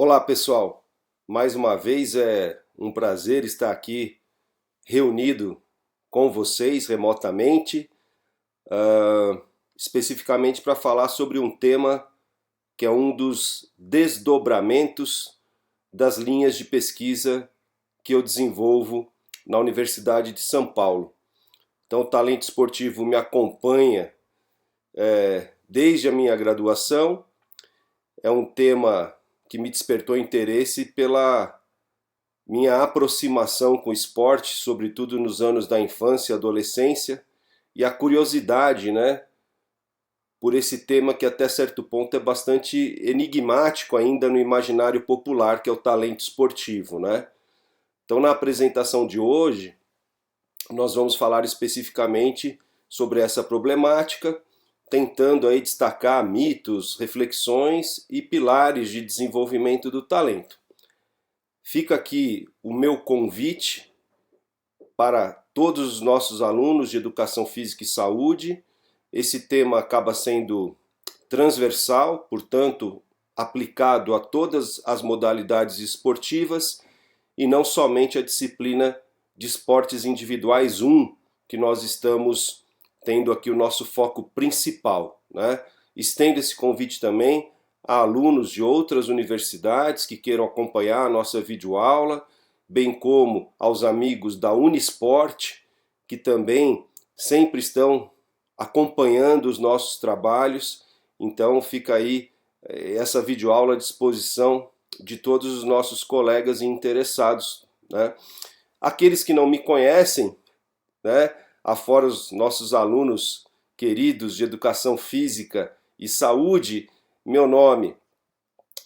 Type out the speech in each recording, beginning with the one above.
Olá pessoal, mais uma vez é um prazer estar aqui reunido com vocês remotamente, especificamente para falar sobre um tema que é um dos desdobramentos das linhas de pesquisa que eu desenvolvo na Universidade de São Paulo. Então, o talento esportivo me acompanha desde a minha graduação, é um tema que me despertou interesse pela minha aproximação com o esporte, sobretudo nos anos da infância e adolescência, e a curiosidade, né, por esse tema que até certo ponto é bastante enigmático ainda no imaginário popular, que é o talento esportivo, né? Então, na apresentação de hoje, nós vamos falar especificamente sobre essa problemática, tentando aí destacar mitos, reflexões e pilares de desenvolvimento do talento. Fica aqui o meu convite para todos os nossos alunos de Educação Física e Saúde. Esse tema acaba sendo transversal, portanto, aplicado a todas as modalidades esportivas e não somente a disciplina de esportes individuais 1, que nós estamos tendo aqui o nosso foco principal, né? Estendo esse convite também a alunos de outras universidades que queiram acompanhar a nossa videoaula, bem como aos amigos da Unisport, que também sempre estão acompanhando os nossos trabalhos. Então fica aí essa videoaula à disposição de todos os nossos colegas e interessados, né? Aqueles que não me conhecem, né, afora os nossos alunos queridos de Educação Física e Saúde, meu nome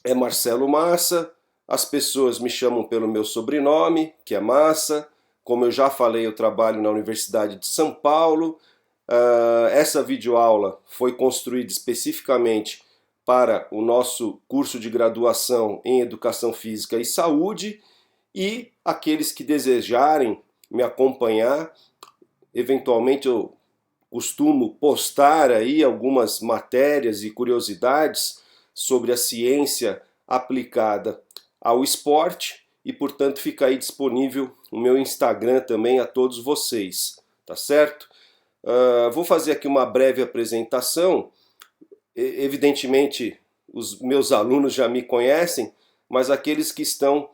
é Marcelo Massa, as pessoas me chamam pelo meu sobrenome, que é Massa. Como eu já falei, eu trabalho na Universidade de São Paulo. Essa videoaula foi construída especificamente para o nosso curso de graduação em Educação Física e Saúde, e aqueles que desejarem me acompanhar, eventualmente eu costumo postar aí algumas matérias e curiosidades sobre a ciência aplicada ao esporte, e portanto fica aí disponível o meu Instagram também a todos vocês, tá certo? Vou fazer aqui uma breve apresentação. Evidentemente os meus alunos já me conhecem, mas aqueles que estão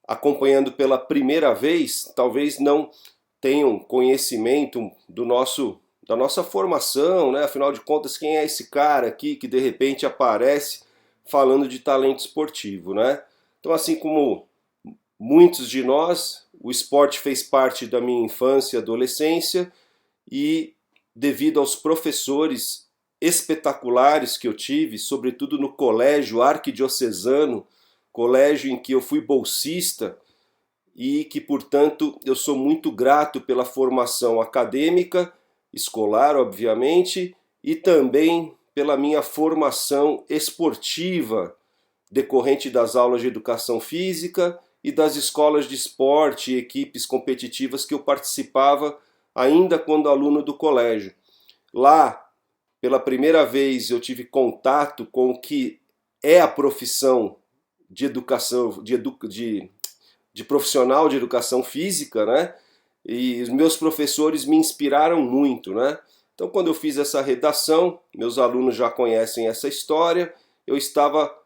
acompanhando pela primeira vez talvez não tenham conhecimento da nossa formação, né? Afinal de contas, quem é esse cara aqui que de repente aparece falando de talento esportivo, né? Então, assim como muitos de nós, o esporte fez parte da minha infância e adolescência, e devido aos professores espetaculares que eu tive, sobretudo no colégio arquidiocesano, colégio em que eu fui bolsista, e que, portanto, eu sou muito grato pela formação acadêmica, escolar, obviamente, e também pela minha formação esportiva, decorrente das aulas de educação física e das escolas de esporte e equipes competitivas que eu participava ainda quando aluno do colégio. Lá, pela primeira vez, eu tive contato com o que é a profissão de educação, de profissional de educação física, né? E os meus professores me inspiraram muito, né? Então, quando eu fiz essa redação, meus alunos já conhecem essa história, eu estava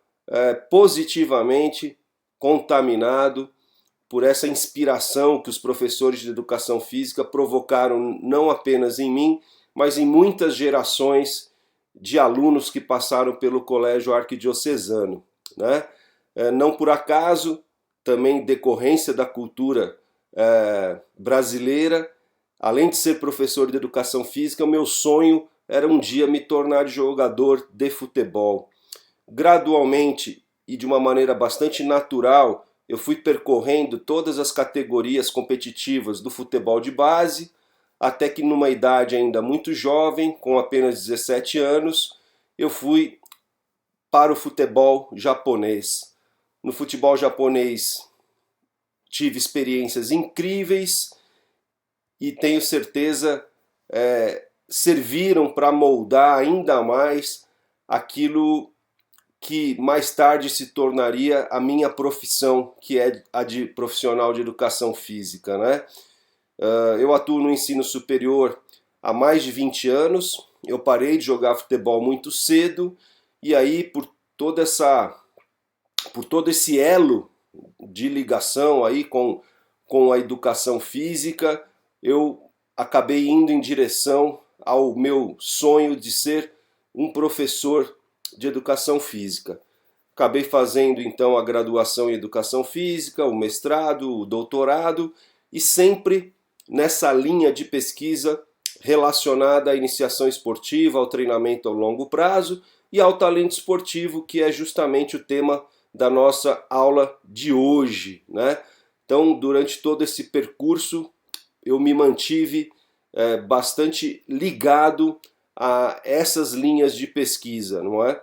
positivamente contaminado por essa inspiração que os professores de educação física provocaram não apenas em mim, mas em muitas gerações de alunos que passaram pelo colégio arquidiocesano, né? Não por acaso, também decorrência da cultura brasileira, além de ser professor de educação física, o meu sonho era um dia me tornar jogador de futebol. Gradualmente e de uma maneira bastante natural, eu fui percorrendo todas as categorias competitivas do futebol de base, até que numa idade ainda muito jovem, com apenas 17 anos, eu fui para o futebol japonês. No futebol japonês tive experiências incríveis e tenho certeza serviram para moldar ainda mais aquilo que mais tarde se tornaria a minha profissão, que é a de profissional de educação física, né? Eu atuo no ensino superior há mais de 20 anos, eu parei de jogar futebol muito cedo, e aí por todo esse elo de ligação aí com a educação física, eu acabei indo em direção ao meu sonho de ser um professor de educação física. Acabei fazendo então a graduação em educação física, o mestrado, o doutorado, e sempre nessa linha de pesquisa relacionada à iniciação esportiva, ao treinamento a longo prazo e ao talento esportivo, que é justamente o tema da nossa aula de hoje, né? Então, durante todo esse percurso, eu me mantive bastante ligado a essas linhas de pesquisa, não é?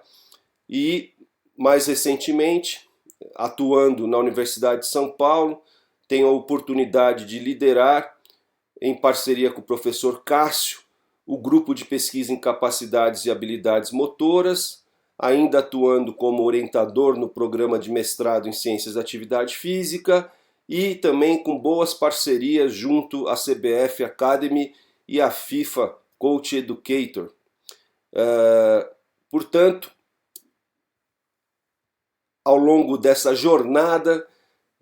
E, mais recentemente, atuando na Universidade de São Paulo, tenho a oportunidade de liderar, em parceria com o professor Cássio, o grupo de pesquisa em capacidades e habilidades motoras, ainda atuando como orientador no programa de mestrado em Ciências da Atividade Física e também com boas parcerias junto à CBF Academy e à FIFA Coach Educator. Portanto, ao longo dessa jornada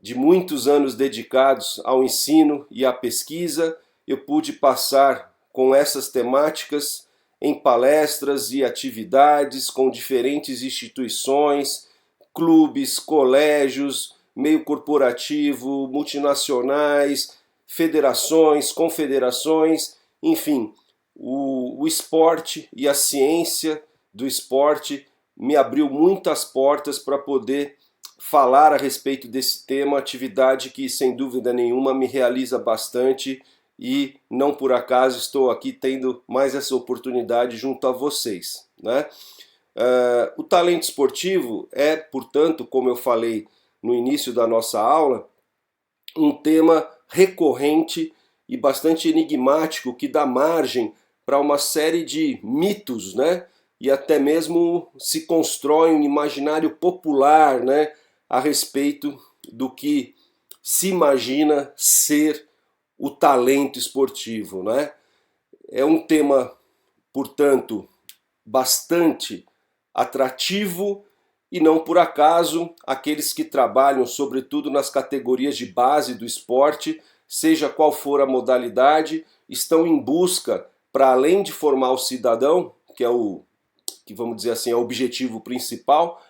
de muitos anos dedicados ao ensino e à pesquisa, eu pude passar com essas temáticas em palestras e atividades com diferentes instituições, clubes, colégios, meio corporativo, multinacionais, federações, confederações, enfim, o esporte e a ciência do esporte me abriu muitas portas para poder falar a respeito desse tema, atividade que sem dúvida nenhuma me realiza bastante e não por acaso estou aqui tendo mais essa oportunidade junto a vocês, né? O talento esportivo é, portanto, como eu falei no início da nossa aula, um tema recorrente e bastante enigmático que dá margem para uma série de mitos, né? E até mesmo se constrói um imaginário popular, né, a respeito do que se imagina ser o talento esportivo, né? É um tema, portanto, bastante atrativo e não por acaso aqueles que trabalham sobretudo nas categorias de base do esporte, seja qual for a modalidade, estão em busca, para além de formar o cidadão, que é vamos dizer assim, é o objetivo principal,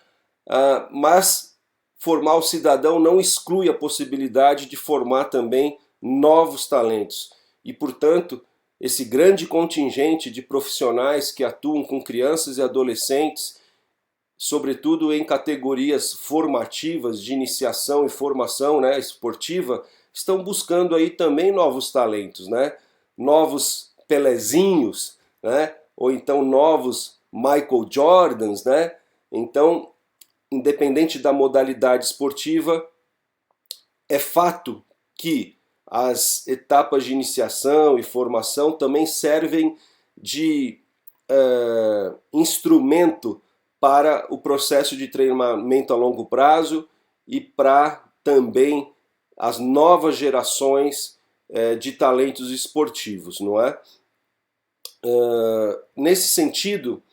mas formar o cidadão não exclui a possibilidade de formar também novos talentos. E, portanto, esse grande contingente de profissionais que atuam com crianças e adolescentes, sobretudo em categorias formativas de iniciação e formação, né, esportiva, estão buscando aí também novos talentos, né? Novos Pelezinhos, né? Ou então novos Michael Jordans, né? Então, independente da modalidade esportiva, é fato que as etapas de iniciação e formação também servem de instrumento para o processo de treinamento a longo prazo e para também as novas gerações de talentos esportivos, não é? Nesse sentido,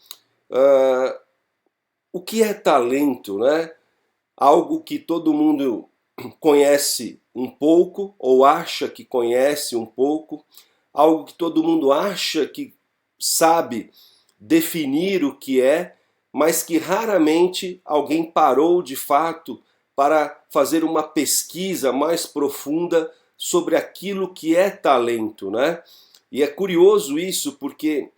o que é talento, né? Algo que todo mundo conhece um pouco ou acha que conhece um pouco, algo que todo mundo acha que sabe definir o que é, mas que raramente alguém parou de fato para fazer uma pesquisa mais profunda sobre aquilo que é talento, né? E é curioso isso porque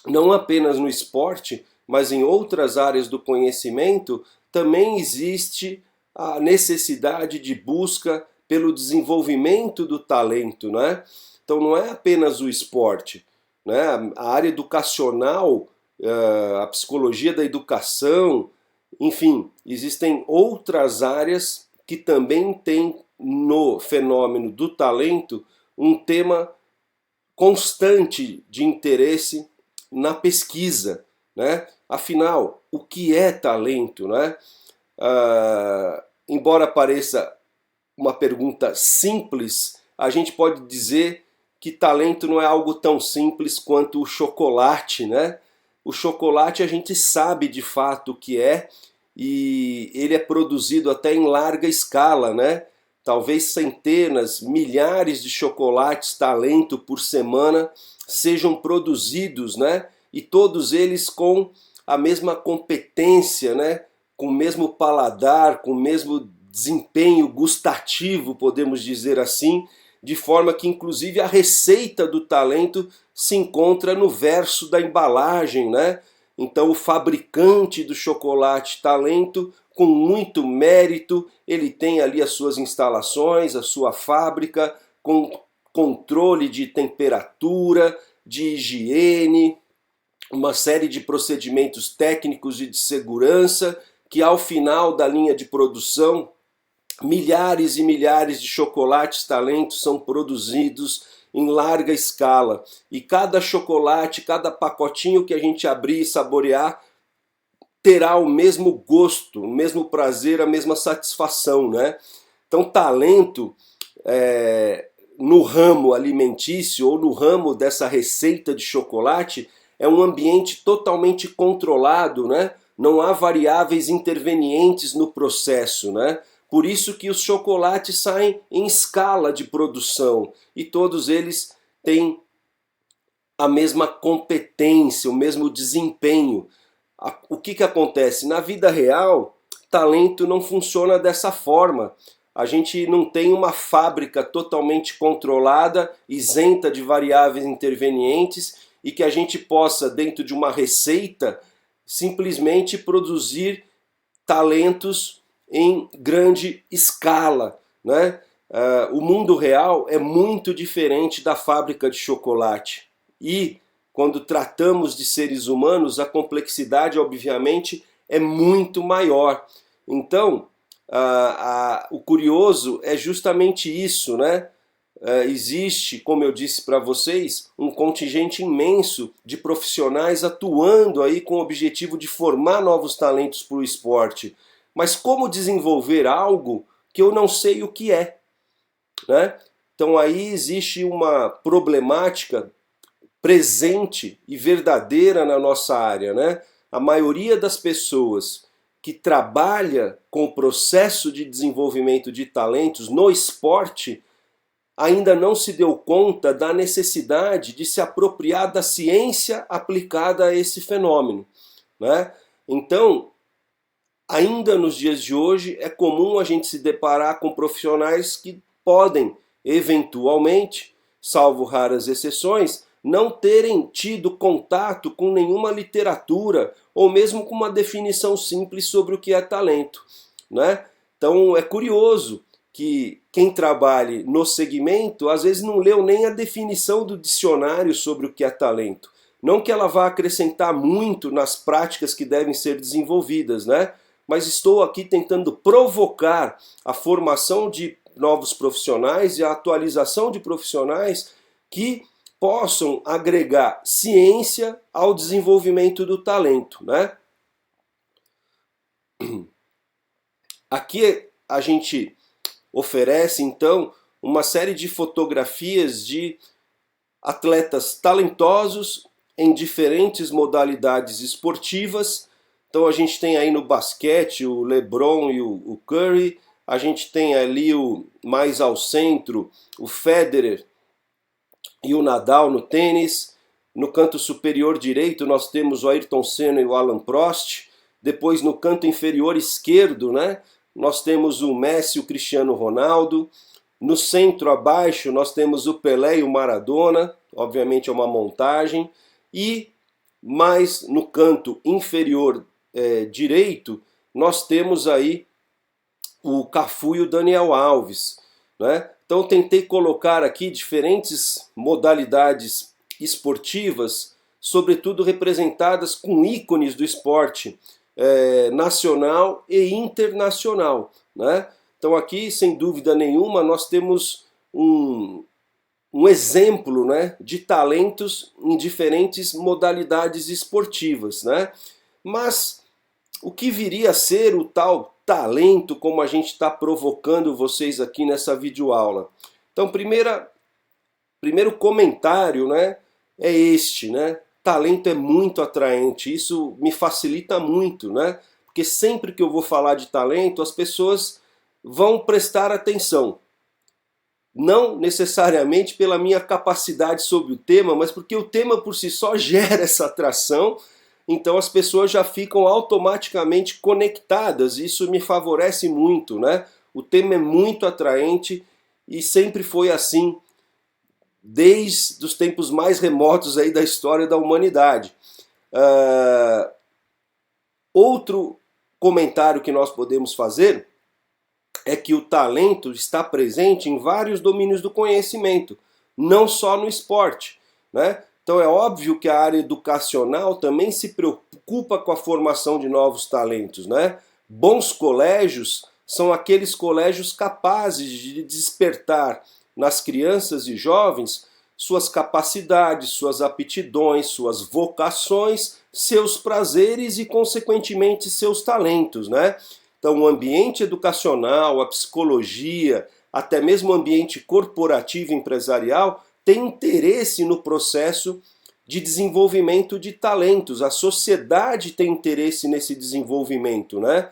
não apenas no esporte, mas em outras áreas do conhecimento, também existe a necessidade de busca pelo desenvolvimento do talento, né? Então não é apenas o esporte, né? A área educacional, a psicologia da educação, enfim, existem outras áreas que também têm no fenômeno do talento um tema constante de interesse na pesquisa, né? Afinal, o que é talento, né? Embora pareça uma pergunta simples, a gente pode dizer que talento não é algo tão simples quanto o chocolate, né? O chocolate a gente sabe de fato o que é, e ele é produzido até em larga escala, né? Talvez centenas, milhares de chocolates talento por semana sejam produzidos, né? E todos eles com a mesma competência, né? Com o mesmo paladar, com o mesmo desempenho gustativo, podemos dizer assim, de forma que inclusive a receita do talento se encontra no verso da embalagem, né? Então o fabricante do chocolate talento, com muito mérito, ele tem ali as suas instalações, a sua fábrica, com controle de temperatura, de higiene, uma série de procedimentos técnicos e de segurança, que ao final da linha de produção, milhares e milhares de chocolates talento são produzidos em larga escala. E cada chocolate, cada pacotinho que a gente abrir e saborear, terá o mesmo gosto, o mesmo prazer, a mesma satisfação, né? Então, talento no ramo alimentício ou no ramo dessa receita de chocolate é um ambiente totalmente controlado, né? Não há variáveis intervenientes no processo, né? Por isso que os chocolates saem em escala de produção e todos eles têm a mesma competência, o mesmo desempenho. O que acontece? Na vida real, talento não funciona dessa forma. A gente não tem uma fábrica totalmente controlada, isenta de variáveis intervenientes e que a gente possa, dentro de uma receita, simplesmente produzir talentos em grande escala, né? O mundo real é muito diferente da fábrica de chocolate. E quando tratamos de seres humanos, a complexidade, obviamente, é muito maior. Então, o curioso é justamente isso, né? Existe, como eu disse para vocês, um contingente imenso de profissionais atuando aí com o objetivo de formar novos talentos para o esporte. Mas como desenvolver algo que eu não sei o que é, né? Então aí existe uma problemática presente e verdadeira na nossa área, né? A maioria das pessoas que trabalha com o processo de desenvolvimento de talentos no esporte ainda não se deu conta da necessidade de se apropriar da ciência aplicada a esse fenômeno, né? Então, ainda nos dias de hoje, é comum a gente se deparar com profissionais que podem, eventualmente, salvo raras exceções, não terem tido contato com nenhuma literatura ou mesmo com uma definição simples sobre o que é talento, né? Então é curioso que quem trabalhe no segmento às vezes não leu nem a definição do dicionário sobre o que é talento. Não que ela vá acrescentar muito nas práticas que devem ser desenvolvidas, né? Mas estou aqui tentando provocar a formação de novos profissionais e a atualização de profissionais que possam agregar ciência ao desenvolvimento do talento, né? Aqui a gente oferece então uma série de fotografias de atletas talentosos em diferentes modalidades esportivas. Então a gente tem aí no basquete o LeBron e o Curry, a gente tem ali mais ao centro o Federer e o Nadal no tênis. No canto superior direito nós temos o Ayrton Senna e o Alan Prost. Depois no canto inferior esquerdo, né, nós temos o Messi e o Cristiano Ronaldo. No centro abaixo nós temos o Pelé e o Maradona, obviamente é uma montagem. E mais no canto inferior direito nós temos aí o Cafu e o Daniel Alves, né? Então eu tentei colocar aqui diferentes modalidades esportivas, sobretudo representadas com ícones do esporte nacional e internacional, né? Então aqui, sem dúvida nenhuma, nós temos um exemplo, né, de talentos em diferentes modalidades esportivas, né? Mas o que viria a ser o tal talento, como a gente está provocando vocês aqui nessa videoaula? Então, primeiro comentário, né, é este, né? Talento é muito atraente, isso me facilita muito, né? Porque sempre que eu vou falar de talento, as pessoas vão prestar atenção. Não necessariamente pela minha capacidade sobre o tema, mas porque o tema por si só gera essa atração, então as pessoas já ficam automaticamente conectadas, e isso me favorece muito, né? O tema é muito atraente e sempre foi assim desde os tempos mais remotos aí da história da humanidade. Outro comentário que nós podemos fazer é que o talento está presente em vários domínios do conhecimento, não só no esporte, né? Então é óbvio que a área educacional também se preocupa com a formação de novos talentos, né? Bons colégios são aqueles colégios capazes de despertar nas crianças e jovens suas capacidades, suas aptidões, suas vocações, seus prazeres e, consequentemente, seus talentos, né? Então, o ambiente educacional, a psicologia, até mesmo o ambiente corporativo e empresarial tem interesse no processo de desenvolvimento de talentos. A sociedade tem interesse nesse desenvolvimento, né?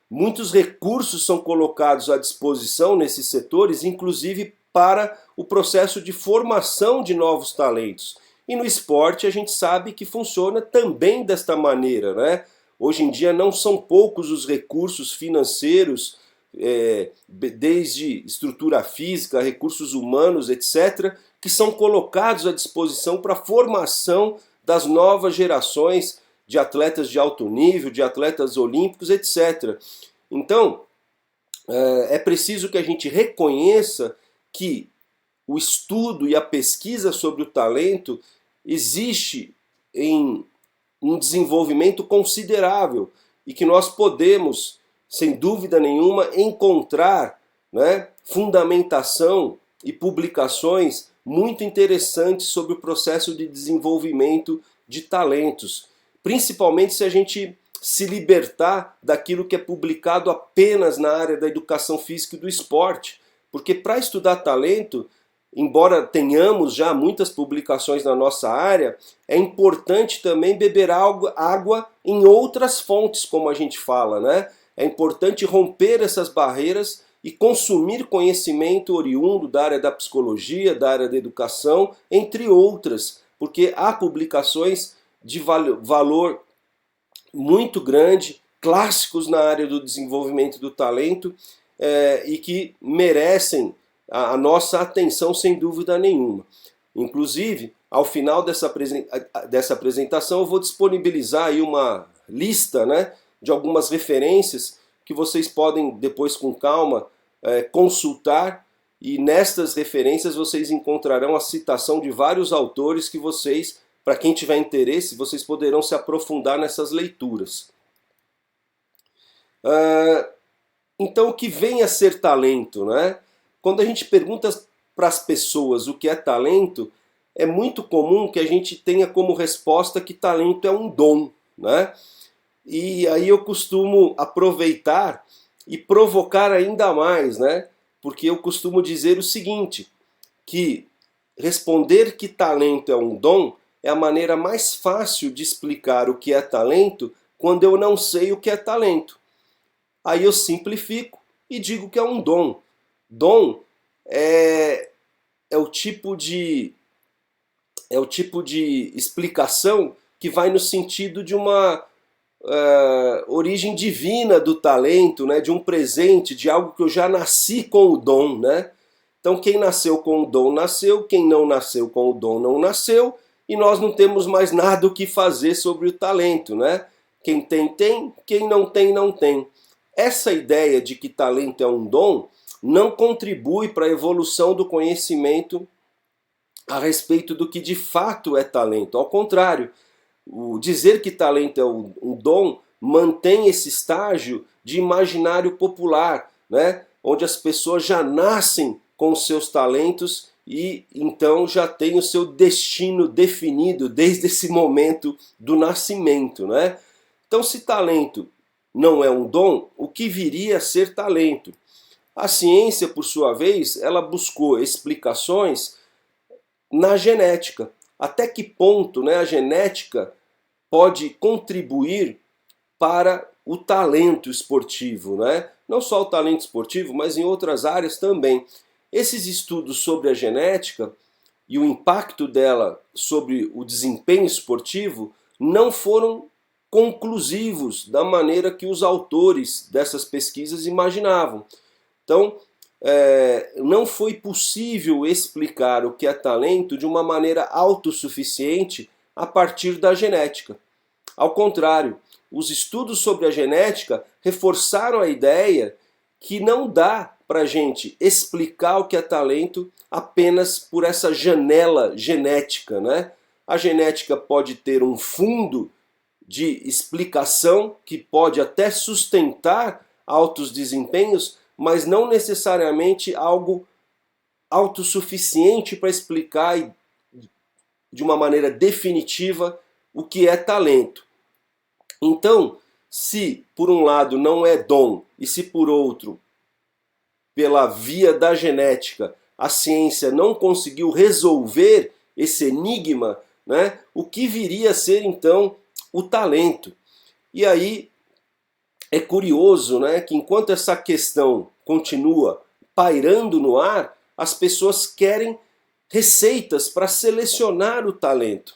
Muitos recursos são colocados à disposição nesses setores, inclusive para o processo de formação de novos talentos. E no esporte a gente sabe que funciona também desta maneira, né? Hoje em dia não são poucos os recursos financeiros, desde estrutura física, recursos humanos, etc., que são colocados à disposição para a formação das novas gerações de atletas de alto nível, de atletas olímpicos, etc. Então, é preciso que a gente reconheça que o estudo e a pesquisa sobre o talento existe em um desenvolvimento considerável e que nós podemos, sem dúvida nenhuma, encontrar, né, fundamentação e publicações muito interessantes sobre o processo de desenvolvimento de talentos, principalmente se a gente se libertar daquilo que é publicado apenas na área da educação física e do esporte, porque para estudar talento, embora tenhamos já muitas publicações na nossa área, é importante também beber água em outras fontes, como a gente fala, né? É importante romper essas barreiras e consumir conhecimento oriundo da área da psicologia, da área da educação, entre outras, porque há publicações de valor muito grande, clássicos na área do desenvolvimento do talento, e que merecem a nossa atenção sem dúvida nenhuma. Inclusive, ao final dessa apresentação, eu vou disponibilizar aí uma lista, né, de algumas referências que vocês podem depois com calma consultar, e nestas referências vocês encontrarão a citação de vários autores que vocês, para quem tiver interesse, vocês poderão se aprofundar nessas leituras. Então, o que vem a ser talento, né? Quando a gente pergunta para as pessoas o que é talento, é muito comum que a gente tenha como resposta que talento é um dom, né? E aí eu costumo aproveitar e provocar ainda mais, né? Porque eu costumo dizer o seguinte, que responder que talento é um dom é a maneira mais fácil de explicar o que é talento quando eu não sei o que é talento. Aí eu simplifico e digo que é um dom. Dom é o tipo de explicação que vai no sentido de uma origem divina do talento, né? De um presente, de algo que eu já nasci com o dom, né? Então quem nasceu com o dom nasceu, quem não nasceu com o dom não nasceu, e nós não temos mais nada o que fazer sobre o talento, né? Quem tem, tem, quem não tem, não tem. Essa ideia de que talento é um dom não contribui para a evolução do conhecimento a respeito do que de fato é talento. Ao contrário, o dizer que talento é um dom mantém esse estágio de imaginário popular, né? Onde as pessoas já nascem com os seus talentos e então já têm o seu destino definido desde esse momento do nascimento, né? Então, se talento não é um dom, o que viria a ser talento? A ciência, por sua vez, ela buscou explicações na genética. Até que ponto, né, a genética pode contribuir para o talento esportivo, né? Não só o talento esportivo, mas em outras áreas também. Esses estudos sobre a genética e o impacto dela sobre o desempenho esportivo não foram conclusivos da maneira que os autores dessas pesquisas imaginavam. Então, não foi possível explicar o que é talento de uma maneira autossuficiente a partir da genética. Ao contrário, os estudos sobre a genética reforçaram a ideia que não dá para a gente explicar o que é talento apenas por essa janela genética, né? A genética pode ter um fundo de explicação que pode até sustentar altos desempenhos, mas não necessariamente algo autossuficiente para explicar de uma maneira definitiva o que é talento. Então, se por um lado não é dom e se por outro, pela via da genética, a ciência não conseguiu resolver esse enigma, né, o que viria a ser então o talento? E aí é curioso, né, que enquanto essa questão continua pairando no ar, as pessoas querem receitas para selecionar o talento,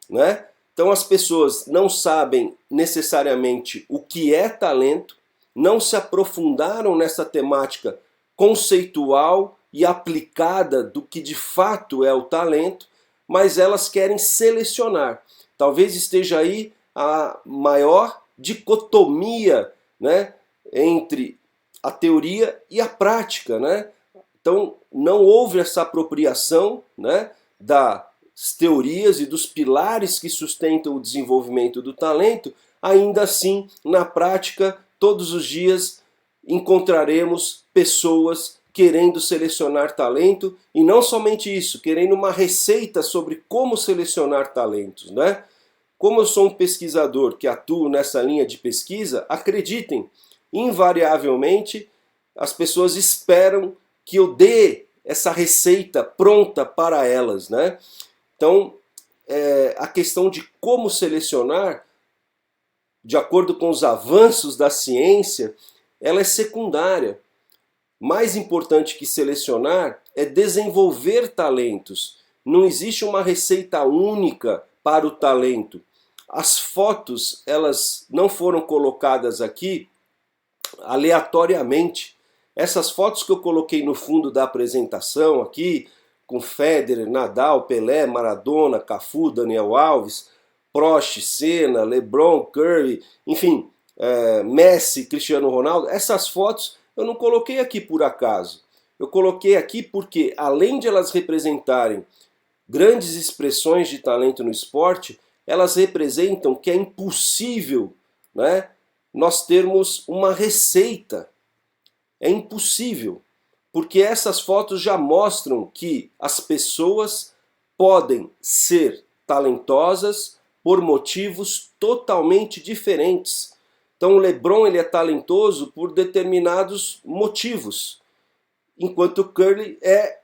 né? Então as pessoas não sabem necessariamente o que é talento, não se aprofundaram nessa temática conceitual e aplicada do que de fato é o talento, mas elas querem selecionar. Talvez esteja aí a maior dicotomia, né, entre a teoria e a prática, né? Então não houve essa apropriação, né, das teorias e dos pilares que sustentam o desenvolvimento do talento. Ainda assim, na prática, todos os dias encontraremos pessoas querendo selecionar talento, e não somente isso, querendo uma receita sobre como selecionar talentos, né? Como eu sou um pesquisador que atuo nessa linha de pesquisa, acreditem, invariavelmente as pessoas esperam que eu dê essa receita pronta para elas, né? Então, a questão de como selecionar, de acordo com os avanços da ciência, ela é secundária. Mais importante que selecionar é desenvolver talentos. Não existe uma receita única para o talento. As fotos, elas não foram colocadas aqui aleatoriamente. Essas fotos que eu coloquei no fundo da apresentação aqui, com Federer, Nadal, Pelé, Maradona, Cafu, Daniel Alves, Prost, Senna, LeBron, Curry, enfim, Messi, Cristiano Ronaldo, essas fotos eu não coloquei aqui por acaso. Eu coloquei aqui porque, além de elas representarem grandes expressões de talento no esporte, elas representam que é impossível, né, nós termos uma receita. É impossível, porque essas fotos já mostram que as pessoas podem ser talentosas por motivos totalmente diferentes. Então o LeBron ele é talentoso por determinados motivos, enquanto o Curry é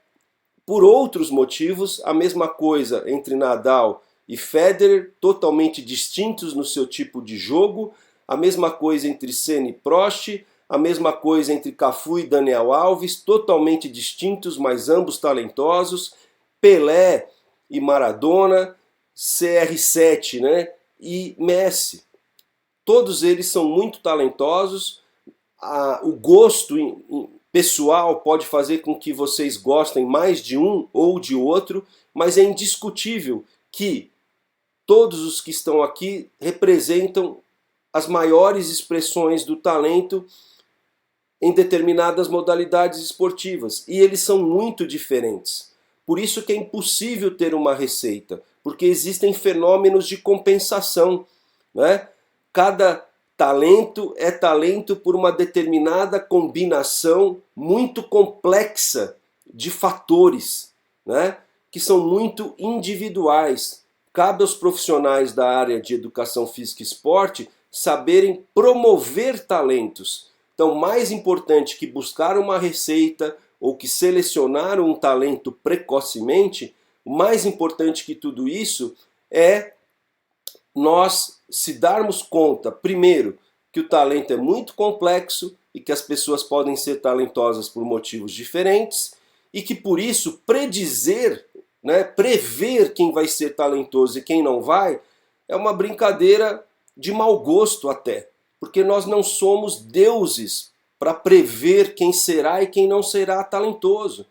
por outros motivos. A mesma coisa entre Nadal e Federer, totalmente distintos no seu tipo de jogo. A mesma coisa entre Senna e Prost, a mesma coisa entre Cafu e Daniel Alves, totalmente distintos, mas ambos talentosos. Pelé e Maradona, CR7, né, e Messi. Todos eles são muito talentosos. O gosto pessoal pode fazer com que vocês gostem mais de um ou de outro, mas é indiscutível que todos os que estão aqui representam as maiores expressões do talento em determinadas modalidades esportivas, e eles são muito diferentes. Por isso que é impossível ter uma receita, porque existem fenômenos de compensação, né? Cada talento é talento por uma determinada combinação muito complexa de fatores, né? Que são muito individuais. Cabe aos profissionais da área de educação física e esporte saberem promover talentos. Então, mais importante que buscar uma receita ou que selecionar um talento precocemente, o mais importante que tudo isso é nós se darmos conta, primeiro, que o talento é muito complexo e que as pessoas podem ser talentosas por motivos diferentes e que por isso predizer, né, prever quem vai ser talentoso e quem não vai, é uma brincadeira de mau gosto até, porque nós não somos deuses para prever quem será e quem não será talentoso.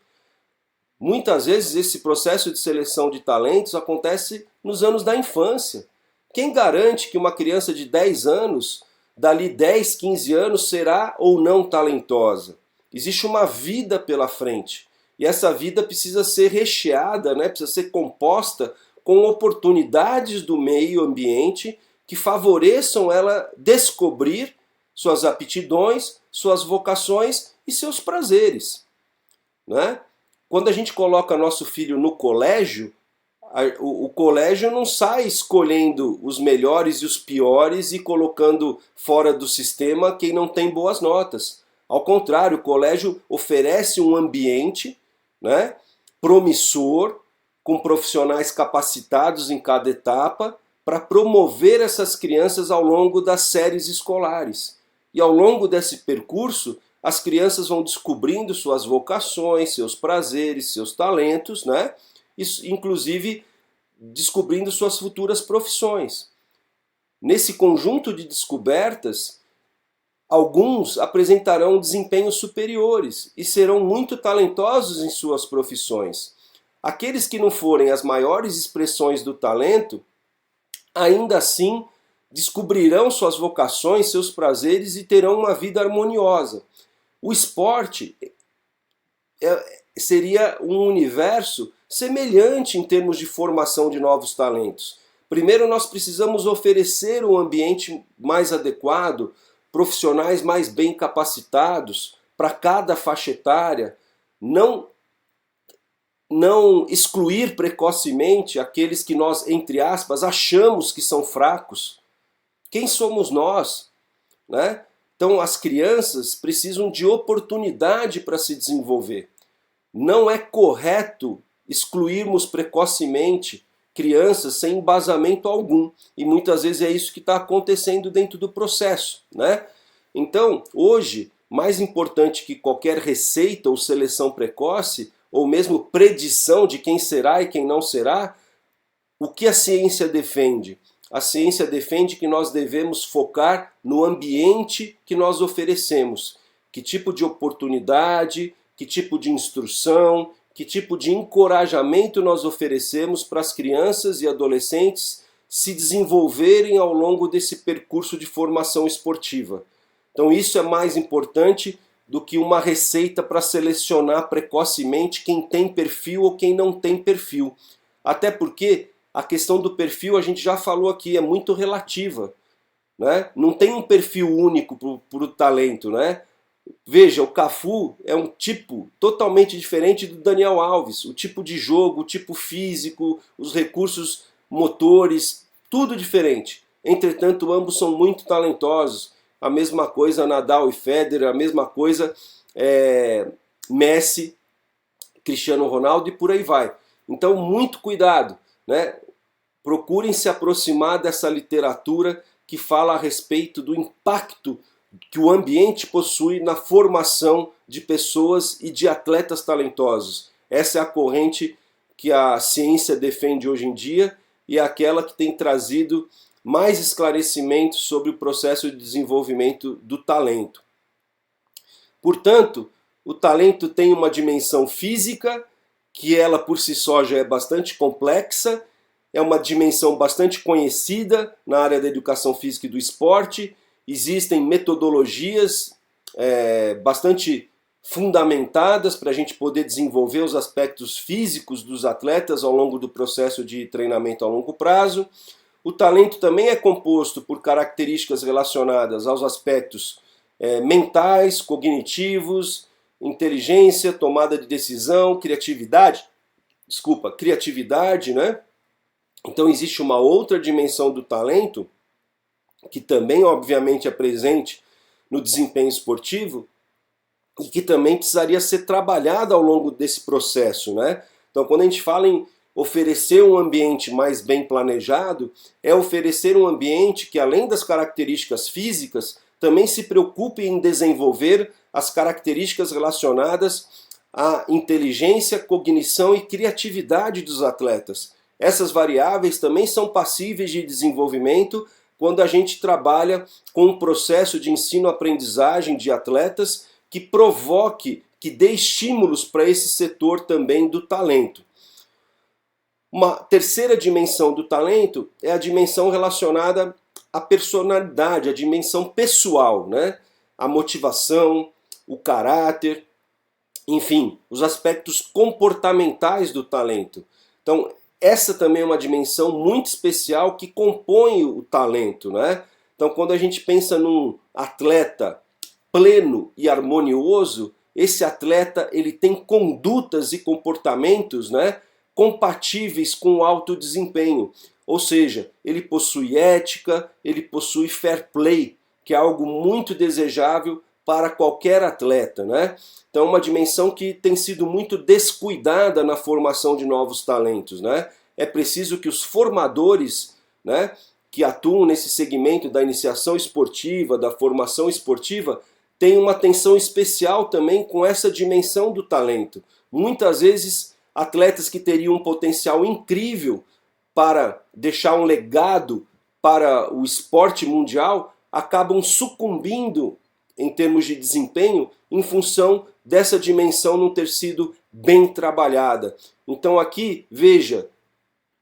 Muitas vezes esse processo de seleção de talentos acontece nos anos da infância. Quem garante que uma criança de 10 anos, dali 10, 15 anos, será ou não talentosa? Existe uma vida pela frente. E essa vida precisa ser recheada, né? Precisa ser composta com oportunidades do meio ambiente que favoreçam ela descobrir suas aptidões, suas vocações e seus prazeres, né? Quando a gente coloca nosso filho no colégio, o colégio não sai escolhendo os melhores e os piores e colocando fora do sistema quem não tem boas notas. Ao contrário, o colégio oferece um ambiente, né, promissor, com profissionais capacitados em cada etapa, para promover essas crianças ao longo das séries escolares. E ao longo desse percurso, as crianças vão descobrindo suas vocações, seus prazeres, seus talentos, né? Isso, inclusive descobrindo suas futuras profissões. Nesse conjunto de descobertas, alguns apresentarão desempenhos superiores e serão muito talentosos em suas profissões. Aqueles que não forem as maiores expressões do talento, ainda assim descobrirão suas vocações, seus prazeres e terão uma vida harmoniosa. O esporte seria um universo semelhante em termos de formação de novos talentos. Primeiro, nós precisamos oferecer um ambiente mais adequado, profissionais mais bem capacitados para cada faixa etária, não excluir precocemente aqueles que nós, entre aspas, achamos que são fracos. Quem somos nós, né? Então as crianças precisam de oportunidade para se desenvolver. Não é correto excluirmos precocemente crianças sem embasamento algum. E muitas vezes é isso que está acontecendo dentro do processo, né? Então, hoje, mais importante que qualquer receita ou seleção precoce, ou mesmo predição de quem será e quem não será, o que a ciência defende? A ciência defende que nós devemos focar no ambiente que nós oferecemos. Que tipo de oportunidade, que tipo de instrução, que tipo de encorajamento nós oferecemos para as crianças e adolescentes se desenvolverem ao longo desse percurso de formação esportiva. Então isso é mais importante do que uma receita para selecionar precocemente quem tem perfil ou quem não tem perfil. Até porque a questão do perfil, a gente já falou aqui, é muito relativa, né? Não tem um perfil único para o talento, né? Veja, o Cafu é um tipo totalmente diferente do Daniel Alves. O tipo de jogo, o tipo físico, os recursos motores, tudo diferente. Entretanto, ambos são muito talentosos. A mesma coisa Nadal e Federer, a mesma coisa Messi, Cristiano Ronaldo e por aí vai. Então, muito cuidado, né? Procurem se aproximar dessa literatura que fala a respeito do impacto que o ambiente possui na formação de pessoas e de atletas talentosos. Essa é a corrente que a ciência defende hoje em dia e é aquela que tem trazido mais esclarecimentos sobre o processo de desenvolvimento do talento. Portanto, o talento tem uma dimensão física, que ela por si só já é bastante complexa, é uma dimensão bastante conhecida na área da educação física e do esporte. Existem metodologias bastante fundamentadas para a gente poder desenvolver os aspectos físicos dos atletas ao longo do processo de treinamento a longo prazo. O talento também é composto por características relacionadas aos aspectos mentais, cognitivos, inteligência, tomada de decisão, criatividade, né? Então existe uma outra dimensão do talento que também obviamente é presente no desempenho esportivo e que também precisaria ser trabalhada ao longo desse processo, né? Então, quando a gente fala em oferecer um ambiente mais bem planejado, é oferecer um ambiente que, além das características físicas, também se preocupe em desenvolver as características relacionadas à inteligência, cognição e criatividade dos atletas. Essas variáveis também são passíveis de desenvolvimento quando a gente trabalha com um processo de ensino-aprendizagem de atletas que provoque, que dê estímulos para esse setor também do talento. Uma terceira dimensão do talento é a dimensão relacionada à personalidade, a dimensão pessoal, né? A motivação, o caráter, enfim, os aspectos comportamentais do talento. Então, essa também é uma dimensão muito especial que compõe o talento, né? Então, quando a gente pensa num atleta pleno e harmonioso, esse atleta ele tem condutas e comportamentos, né, compatíveis com o alto desempenho. Ou seja, ele possui ética, ele possui fair play, que é algo muito desejável para qualquer atleta, né? Então, uma dimensão que tem sido muito descuidada na formação de novos talentos, né? É preciso que os formadores, né, que atuam nesse segmento da iniciação esportiva, da formação esportiva, tem uma atenção especial também com essa dimensão do talento. Muitas vezes, atletas que teriam um potencial incrível para deixar um legado para o esporte mundial acabam sucumbindo em termos de desempenho em função dessa dimensão não ter sido bem trabalhada. Então aqui, veja,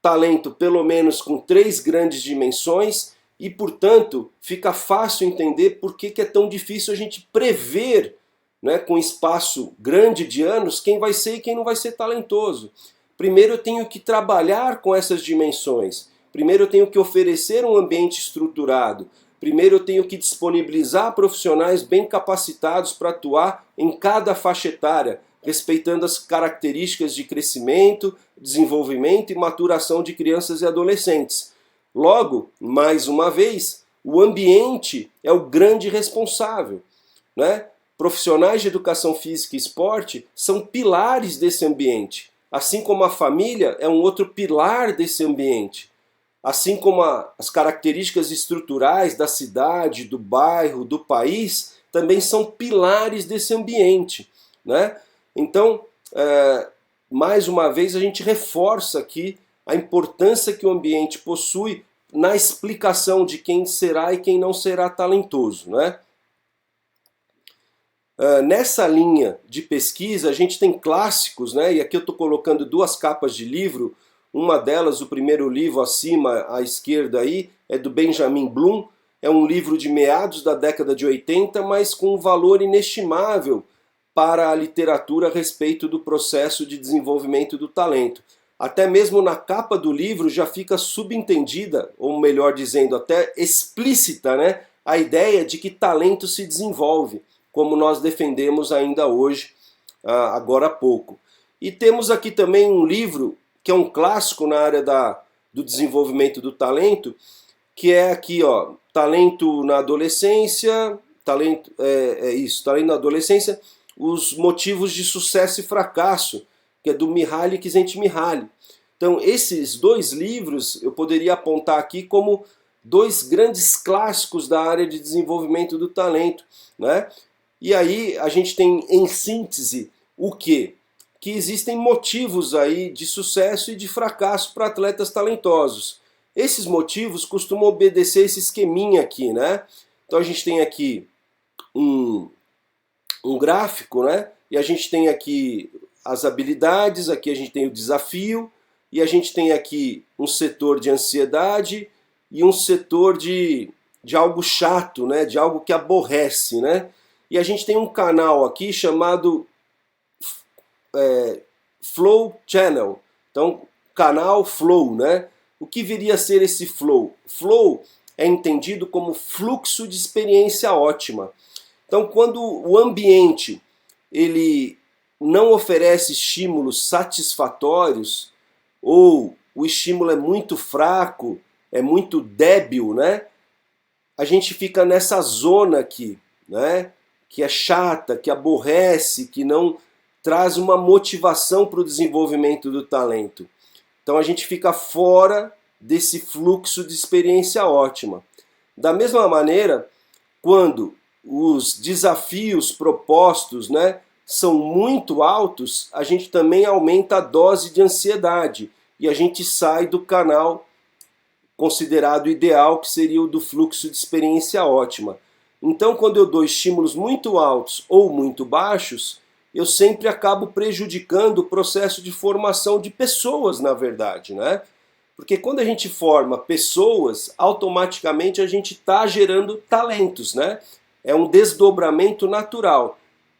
talento pelo menos com 3 grandes dimensões e, portanto, fica fácil entender por que é tão difícil a gente prever, né, com espaço grande de anos, quem vai ser e quem não vai ser talentoso. Primeiro eu tenho que trabalhar com essas dimensões. Primeiro eu tenho que oferecer um ambiente estruturado. Primeiro eu tenho que disponibilizar profissionais bem capacitados para atuar em cada faixa etária, respeitando as características de crescimento, desenvolvimento e maturação de crianças e adolescentes. Logo, mais uma vez, o ambiente é o grande responsável, né? Profissionais de educação física e esporte são pilares desse ambiente, assim como a família é um outro pilar desse ambiente, assim como as características estruturais da cidade, do bairro, do país, também são pilares desse ambiente, né? Então, mais uma vez, a gente reforça aqui a importância que o ambiente possui na explicação de quem será e quem não será talentoso, né? Nessa linha de pesquisa, a gente tem clássicos, né? E aqui eu estou colocando 2 capas de livro. Uma delas, o primeiro livro acima à esquerda aí, é do Benjamin Bloom. É um livro de meados da década de 80, mas com um valor inestimável para a literatura a respeito do processo de desenvolvimento do talento. Até mesmo na capa do livro já fica subentendida, ou melhor dizendo, até explícita, né, a ideia de que talento se desenvolve, como nós defendemos ainda hoje, agora há pouco. E temos aqui também um livro que é um clássico na área do desenvolvimento do talento, que é aqui, ó, Talento na Adolescência, talento na adolescência, os motivos de sucesso e fracasso, que é do Mihaly Csikszentmihalyi. Então, esses 2 livros eu poderia apontar aqui como 2 grandes clássicos da área de desenvolvimento do talento, né? E aí a gente tem em síntese o quê? Que existem motivos aí de sucesso e de fracasso para atletas talentosos. Esses motivos costumam obedecer esse esqueminha aqui, né? Então a gente tem aqui um gráfico, né? E a gente tem aqui as habilidades, aqui a gente tem o desafio, e a gente tem aqui um setor de ansiedade e um setor de algo chato, né? De algo que aborrece, né? E a gente tem um canal aqui chamado Flow Channel. Então, canal Flow, né? O que viria a ser esse Flow? Flow é entendido como fluxo de experiência ótima. Então, quando o ambiente ele não oferece estímulos satisfatórios, ou o estímulo é muito fraco, é muito débil, né? a gente fica nessa zona aqui, né? Que é chata, que aborrece, que não traz uma motivação para o desenvolvimento do talento. Então a gente fica fora desse fluxo de experiência ótima. Da mesma maneira, quando os desafios propostos, né, são muito altos, a gente também aumenta a dose de ansiedade e a gente sai do canal considerado ideal, que seria o do fluxo de experiência ótima. Então, quando eu dou estímulos muito altos ou muito baixos, eu sempre acabo prejudicando o processo de formação de pessoas, na verdade, né? Porque quando a gente forma pessoas, automaticamente a gente está gerando talentos, né? É um desdobramento natural.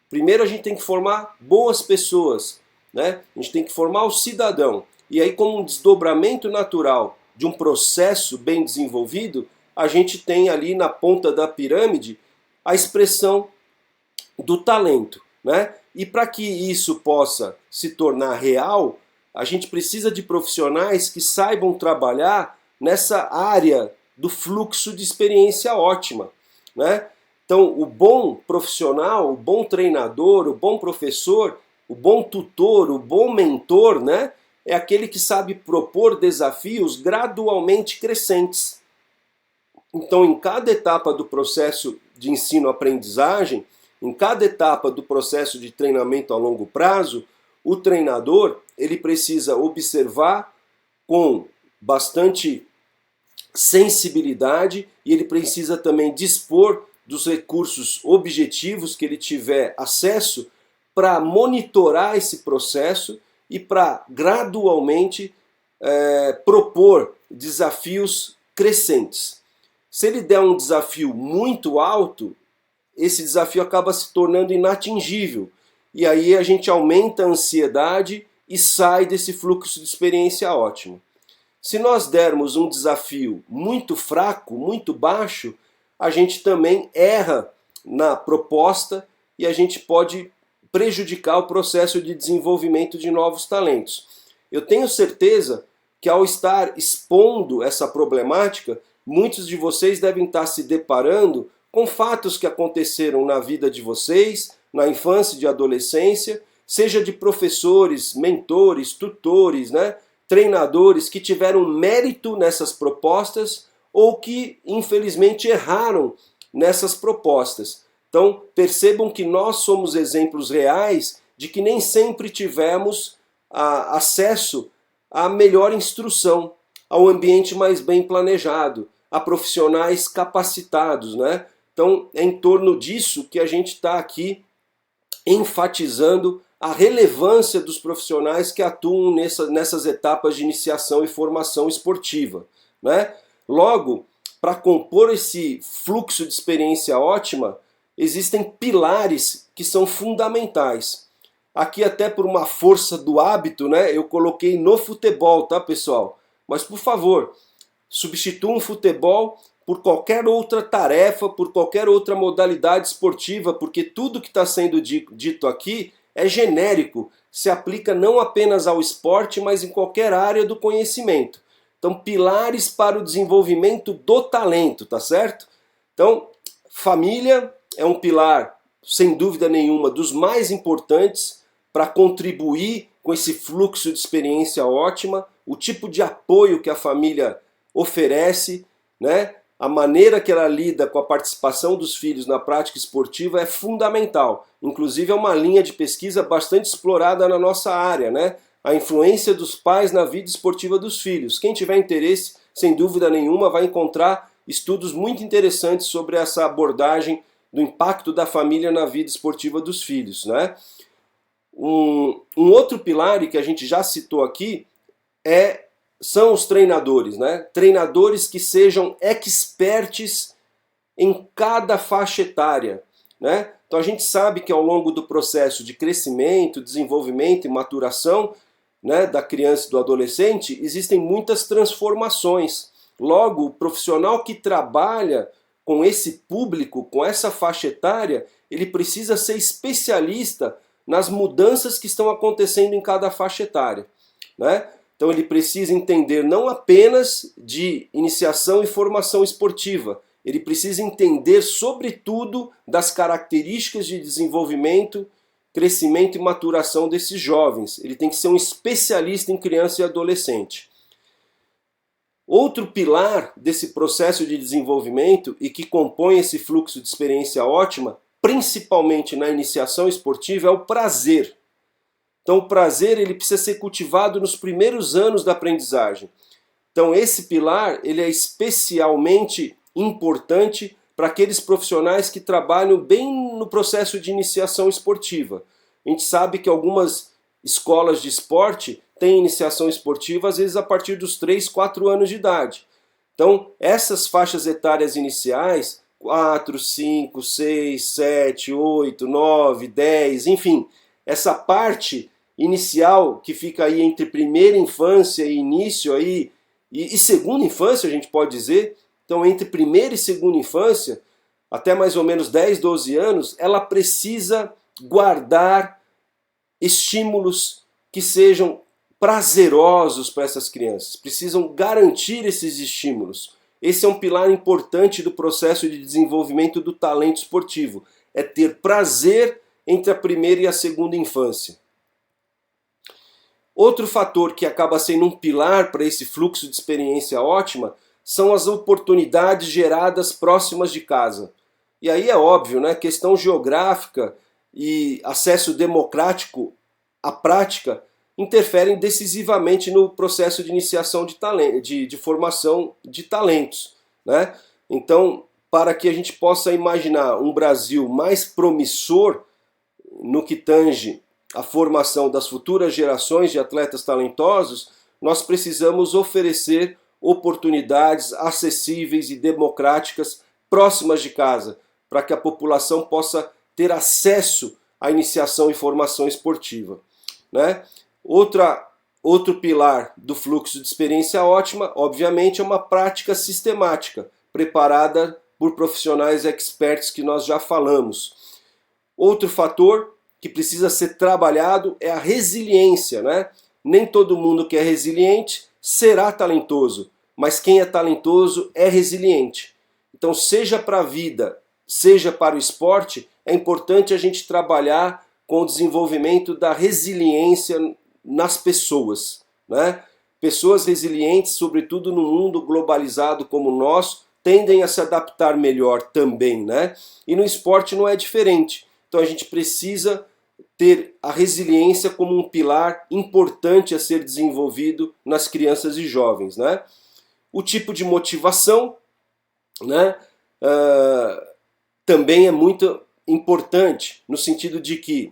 Primeiro a gente tem que formar boas pessoas, né? A gente tem que formar o cidadão. E aí, como um desdobramento natural de um processo bem desenvolvido, a gente tem ali na ponta da pirâmide a expressão do talento, né? E para que isso possa se tornar real, a gente precisa de profissionais que saibam trabalhar nessa área do fluxo de experiência ótima, né? Então, o bom profissional, o bom treinador, o bom professor, o bom tutor, o bom mentor, né? É aquele que sabe propor desafios gradualmente crescentes. Então, em cada etapa do processo de ensino-aprendizagem, em cada etapa do processo de treinamento a longo prazo, o treinador ele precisa observar com bastante sensibilidade e ele precisa também dispor dos recursos objetivos que ele tiver acesso para monitorar esse processo e para gradualmente propor desafios crescentes. Se ele der um desafio muito alto, esse desafio acaba se tornando inatingível. E aí a gente aumenta a ansiedade e sai desse fluxo de experiência ótimo. Se nós dermos um desafio muito fraco, muito baixo, a gente também erra na proposta e a gente pode prejudicar o processo de desenvolvimento de novos talentos. Eu tenho certeza que ao estar expondo essa problemática, muitos de vocês devem estar se deparando com fatos que aconteceram na vida de vocês, na infância e adolescência, seja de professores, mentores, tutores, né, treinadores que tiveram mérito nessas propostas ou que infelizmente erraram nessas propostas. Então percebam que nós somos exemplos reais de que nem sempre tivemos acesso à melhor instrução, ao ambiente mais bem planejado, a profissionais capacitados, né? Então é em torno disso que a gente está aqui enfatizando a relevância dos profissionais que atuam nessas etapas de iniciação e formação esportiva, né? Logo, para compor esse fluxo de experiência ótima, existem pilares que são fundamentais. Aqui até por uma força do hábito, né, eu coloquei no futebol, tá, pessoal? Mas por favor, substituam o futebol por qualquer outra tarefa, por qualquer outra modalidade esportiva, porque tudo que está sendo dito aqui é genérico, se aplica não apenas ao esporte, mas em qualquer área do conhecimento. Então, pilares para o desenvolvimento do talento, tá certo? Então, família é um pilar, sem dúvida nenhuma, dos mais importantes para contribuir com esse fluxo de experiência ótima, o tipo de apoio que a família oferece, né? A maneira que ela lida com a participação dos filhos na prática esportiva é fundamental. Inclusive é uma linha de pesquisa bastante explorada na nossa área, né? A influência dos pais na vida esportiva dos filhos. Quem tiver interesse, sem dúvida nenhuma, vai encontrar estudos muito interessantes sobre essa abordagem do impacto da família na vida esportiva dos filhos, né? Um outro pilar, e que a gente já citou aqui, são os treinadores, né? Treinadores que sejam experts em cada faixa etária, né? Então a gente sabe que ao longo do processo de crescimento, desenvolvimento e maturação, né, da criança e do adolescente, existem muitas transformações. Logo, o profissional que trabalha com esse público, com essa faixa etária, ele precisa ser especialista nas mudanças que estão acontecendo em cada faixa etária, né? Então ele precisa entender não apenas de iniciação e formação esportiva, ele precisa entender, sobretudo, das características de desenvolvimento, crescimento e maturação desses jovens. Ele tem que ser um especialista em criança e adolescente. Outro pilar desse processo de desenvolvimento e que compõe esse fluxo de experiência ótima, principalmente na iniciação esportiva, é o prazer. Então o prazer ele precisa ser cultivado nos primeiros anos da aprendizagem. Então esse pilar ele é especialmente importante para aqueles profissionais que trabalham bem no processo de iniciação esportiva. A gente sabe que algumas escolas de esporte têm iniciação esportiva às vezes a partir dos 3, 4 anos de idade. Então essas faixas etárias iniciais, 4, 5, 6, 7, 8, 9, 10, enfim, essa parte inicial que fica aí entre primeira infância e início aí, e segunda infância a gente pode dizer, então entre primeira e segunda infância, até mais ou menos 10, 12 anos, ela precisa guardar estímulos que sejam prazerosos para essas crianças, precisam garantir esses estímulos. Esse é um pilar importante do processo de desenvolvimento do talento esportivo, é ter prazer entre a primeira e a segunda infância. Outro fator que acaba sendo um pilar para esse fluxo de experiência ótima são as oportunidades geradas próximas de casa. E aí é óbvio, né? Questão geográfica e acesso democrático à prática interferem decisivamente no processo de iniciação de talento, de formação de talentos, né? Então, para que a gente possa imaginar um Brasil mais promissor no que tange a formação das futuras gerações de atletas talentosos, nós precisamos oferecer oportunidades acessíveis e democráticas próximas de casa, para que a população possa ter acesso à iniciação e formação esportiva, né? Outro pilar do fluxo de experiência ótima, obviamente, é uma prática sistemática, preparada por profissionais experts que nós já falamos. Outro fator que precisa ser trabalhado é a resiliência, né? Nem todo mundo que é resiliente será talentoso, mas quem é talentoso é resiliente. Então, seja para a vida, seja para o esporte, é importante a gente trabalhar com o desenvolvimento da resiliência nas pessoas, né? Pessoas resilientes, sobretudo no mundo globalizado como o nosso, tendem a se adaptar melhor também, né? E no esporte não é diferente. Então a gente precisa ter a resiliência como um pilar importante a ser desenvolvido nas crianças e jovens, né? O tipo de motivação, né, também é muito importante, no sentido de que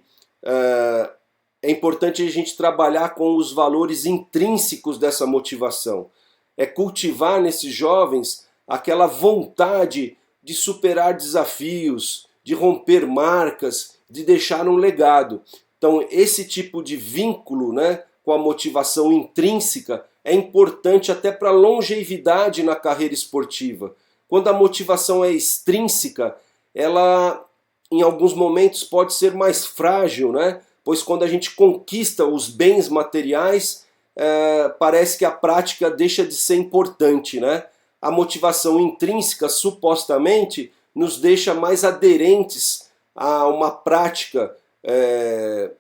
é importante a gente trabalhar com os valores intrínsecos dessa motivação. É cultivar nesses jovens aquela vontade de superar desafios, de romper marcas, de deixar um legado. Então, esse tipo de vínculo, né, com a motivação intrínseca é importante até para a longevidade na carreira esportiva. Quando a motivação é extrínseca, ela em alguns momentos pode ser mais frágil, né? Pois quando a gente conquista os bens materiais, parece que a prática deixa de ser importante, né? A motivação intrínseca, supostamente, nos deixa mais aderentes a uma prática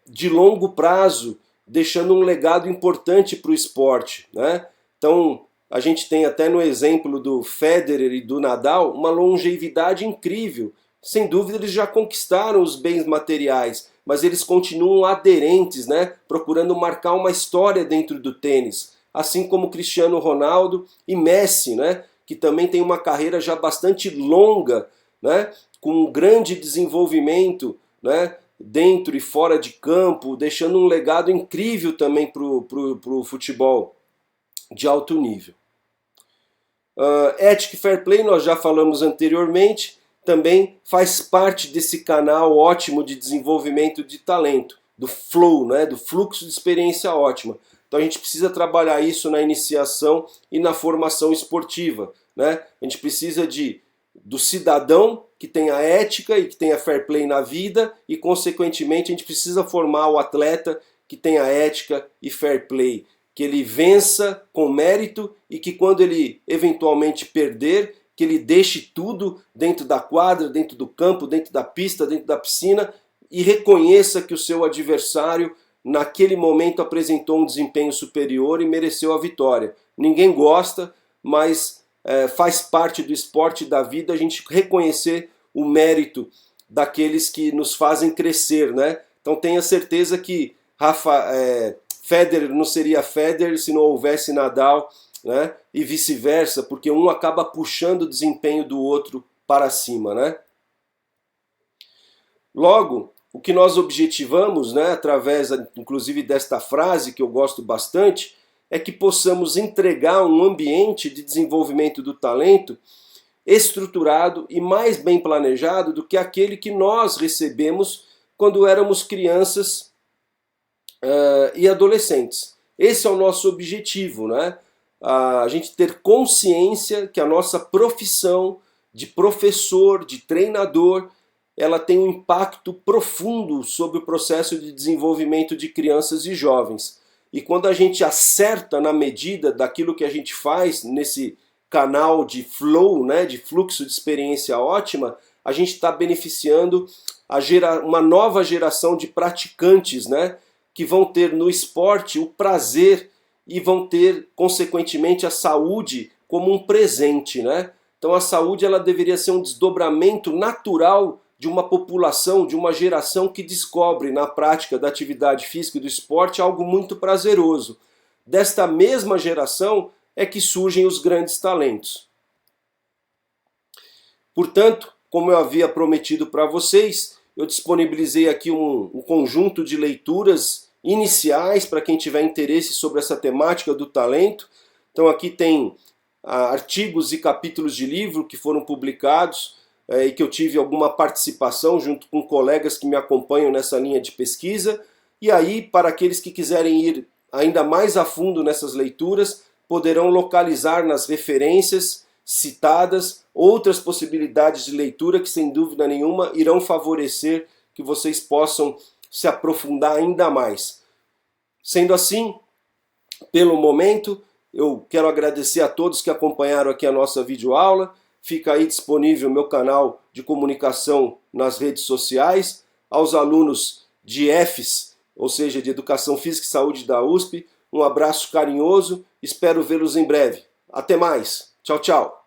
de longo prazo, deixando um legado importante para o esporte, né? Então, a gente tem até no exemplo do Federer e do Nadal uma longevidade incrível. Sem dúvida eles já conquistaram os bens materiais, mas eles continuam aderentes, né? Procurando marcar uma história dentro do tênis. Assim como Cristiano Ronaldo e Messi, né? Que também tem uma carreira já bastante longa, né? Com um grande desenvolvimento, né? Dentro e fora de campo, deixando um legado incrível também para o futebol de alto nível. Ética e Fair Play, nós já falamos anteriormente, também faz parte desse canal ótimo de desenvolvimento de talento, do flow, né, do fluxo de experiência ótima. Então a gente precisa trabalhar isso na iniciação e na formação esportiva, né? A gente precisa do cidadão que tenha ética e que tenha fair play na vida e, consequentemente, a gente precisa formar o atleta que tenha ética e fair play, que ele vença com mérito e que quando ele eventualmente perder, que ele deixe tudo dentro da quadra, dentro do campo, dentro da pista, dentro da piscina e reconheça que o seu adversário naquele momento apresentou um desempenho superior e mereceu a vitória. Ninguém gosta, mas faz parte do esporte, da vida, a gente reconhecer o mérito daqueles que nos fazem crescer, né? Então tenha certeza que Federer não seria Federer se não houvesse Nadal, né? E vice-versa, porque um acaba puxando o desempenho do outro para cima, né? Logo, o que nós objetivamos, né, através inclusive desta frase que eu gosto bastante, é que possamos entregar um ambiente de desenvolvimento do talento estruturado e mais bem planejado do que aquele que nós recebemos quando éramos crianças e adolescentes. Esse é o nosso objetivo, né? A gente ter consciência que a nossa profissão de professor, de treinador, ela tem um impacto profundo sobre o processo de desenvolvimento de crianças e jovens. E quando a gente acerta na medida daquilo que a gente faz nesse canal de flow, né, de fluxo de experiência ótima, a gente está beneficiando uma nova geração de praticantes, né, que vão ter no esporte o prazer e vão ter, consequentemente, a saúde como um presente, né? Então a saúde ela deveria ser um desdobramento natural de uma população, de uma geração que descobre na prática da atividade física e do esporte algo muito prazeroso. Desta mesma geração é que surgem os grandes talentos. Portanto, como eu havia prometido para vocês, eu disponibilizei aqui um conjunto de leituras iniciais para quem tiver interesse sobre essa temática do talento. Então aqui tem artigos e capítulos de livro que foram publicados e que eu tive alguma participação junto com colegas que me acompanham nessa linha de pesquisa. E aí, para aqueles que quiserem ir ainda mais a fundo nessas leituras, poderão localizar nas referências citadas outras possibilidades de leitura que, sem dúvida nenhuma, irão favorecer que vocês possam se aprofundar ainda mais. Sendo assim, pelo momento, eu quero agradecer a todos que acompanharam aqui a nossa videoaula. Fica aí disponível o meu canal de comunicação nas redes sociais. Aos alunos de EFES, ou seja, de Educação Física e Saúde da USP, um abraço carinhoso, espero vê-los em breve. Até mais. Tchau, tchau.